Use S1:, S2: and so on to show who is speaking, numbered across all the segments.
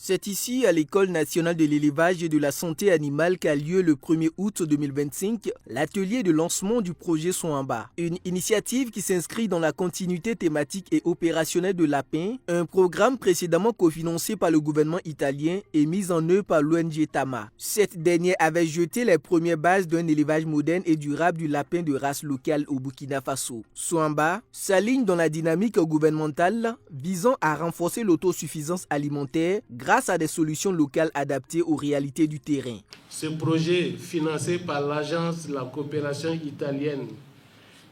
S1: C'est ici, à l'École nationale de l'élevage et de la santé animale qu'a lieu le 1er août 2025 l'atelier de lancement du projet Soamba. Une initiative qui s'inscrit dans la continuité thématique et opérationnelle de l'APIN, un programme précédemment cofinancé par le gouvernement italien et mis en œuvre par l'ONG Tama. Cette dernière avait jeté les premières bases d'un élevage moderne et durable du lapin de race locale au Burkina Faso. Soamba s'aligne dans la dynamique gouvernementale visant à renforcer l'autosuffisance alimentaire grâce à des solutions locales adaptées aux réalités du terrain.
S2: Ce projet, financé par l'Agence de la coopération italienne,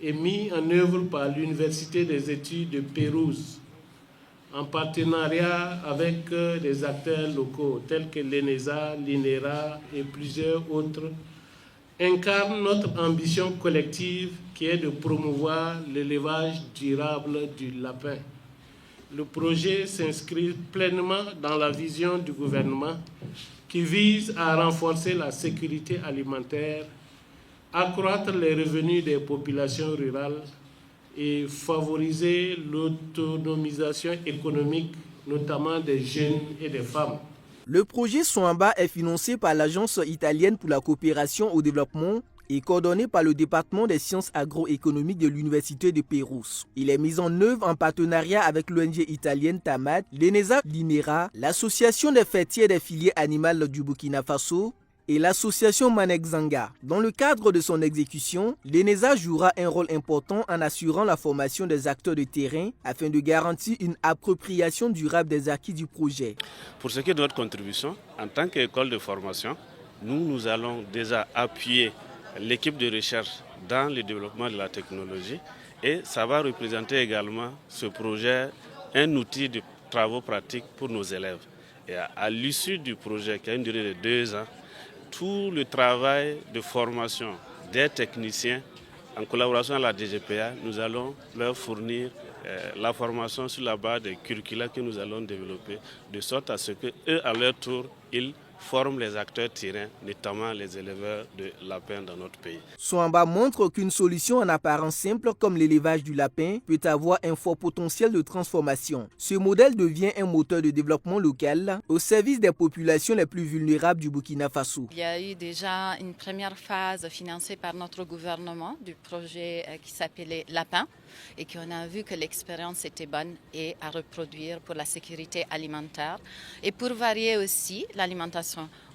S2: est mis en œuvre par l'Université des études de Pérouse, en partenariat avec des acteurs locaux tels que l'ENESA, l'INERA et plusieurs autres, incarne notre ambition collective qui est de promouvoir l'élevage durable du lapin. Le projet s'inscrit pleinement dans la vision du gouvernement qui vise à renforcer la sécurité alimentaire, accroître les revenus des populations rurales et favoriser l'autonomisation économique, notamment des jeunes et des femmes.
S1: Le projet Soamba est financé par l'Agence italienne pour la coopération au développement et coordonné par le département des sciences agroéconomiques de l'Université de Pérouse. Il est mis en œuvre en partenariat avec l'ONG italienne TAMAT, l'ENESA, l'INERA, l'Association des fêtiers des filières animales du Burkina Faso et l'association Manexanga. Dans le cadre de son exécution, l'ENESA jouera un rôle important en assurant la formation des acteurs de terrain afin de garantir une appropriation durable des acquis du projet.
S3: Pour ce qui est de notre contribution, en tant qu'école de formation, nous allons déjà appuyer l'équipe de recherche dans le développement de la technologie et ça va représenter également ce projet un outil de travaux pratiques pour nos élèves. Et à l'issue du projet qui a une durée de 2 ans, tout le travail de formation des techniciens en collaboration avec la DGPA, nous allons leur fournir la formation sur la base des curricula que nous allons développer, de sorte à ce qu'eux, à leur tour, ils forment les acteurs terrains, notamment les éleveurs de lapins dans notre pays.
S1: Soamba montre qu'une solution en apparence simple comme l'élevage du lapin peut avoir un fort potentiel de transformation. Ce modèle devient un moteur de développement local au service des populations les plus vulnérables du Burkina Faso.
S4: Il y a eu déjà une première phase financée par notre gouvernement du projet qui s'appelait Lapin et qu'on a vu que l'expérience était bonne et à reproduire pour la sécurité alimentaire et pour varier aussi l'alimentation.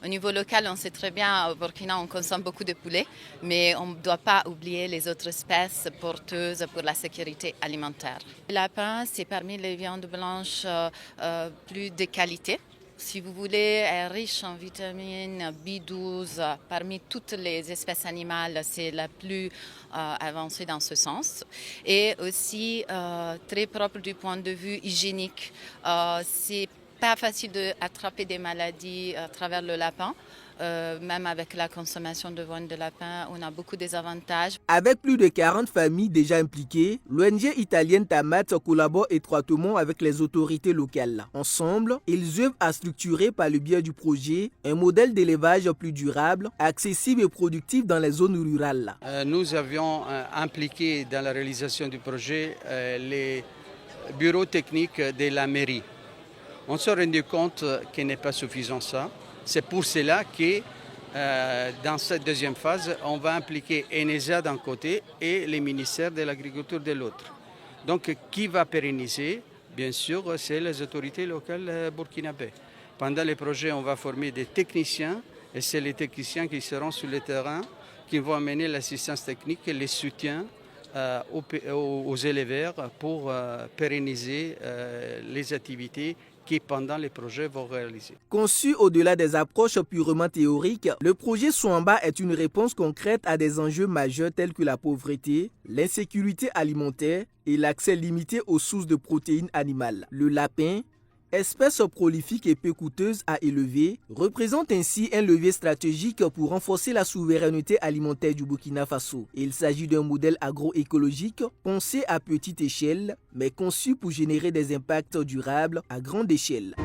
S4: Au niveau local, on sait très bien, au Burkina, on consomme beaucoup de poulet, mais on ne doit pas oublier les autres espèces porteuses pour la sécurité alimentaire. Le lapin, c'est parmi les viandes blanches plus de qualité. Si vous voulez, est riche en vitamine B12. Parmi toutes les espèces animales, c'est la plus avancée dans ce sens. Et aussi très propre du point de vue hygiénique. C'est pas facile d'attraper des maladies à travers le lapin. Même avec la consommation de viande de lapin, on a beaucoup des avantages.
S1: Avec plus de 40 familles déjà impliquées, l'ONG italienne Tamat collabore étroitement avec les autorités locales. Ensemble, ils œuvrent à structurer par le biais du projet un modèle d'élevage plus durable, accessible et productif dans les zones rurales.
S5: Nous avions impliqué dans la réalisation du projet les bureaux techniques de la mairie. On s'est rendu compte qu'il n'est pas suffisant ça. C'est pour cela que dans cette deuxième phase, on va impliquer ENESA d'un côté et les ministères de l'Agriculture de l'autre. Donc, qui va pérenniser? Bien sûr, c'est les autorités locales burkinabées. Pendant les projets, on va former des techniciens et c'est les techniciens qui seront sur le terrain qui vont amener l'assistance technique et le soutien aux éleveurs pour pérenniser les activités qui, pendant les projets, vont réaliser.
S1: Conçu au-delà des approches purement théoriques, le projet Soamba est une réponse concrète à des enjeux majeurs tels que la pauvreté, l'insécurité alimentaire et l'accès limité aux sources de protéines animales. Le lapin, espèce prolifique et peu coûteuse à élever, représente ainsi un levier stratégique pour renforcer la souveraineté alimentaire du Burkina Faso. Il s'agit d'un modèle agroécologique pensé à petite échelle, mais conçu pour générer des impacts durables à grande échelle.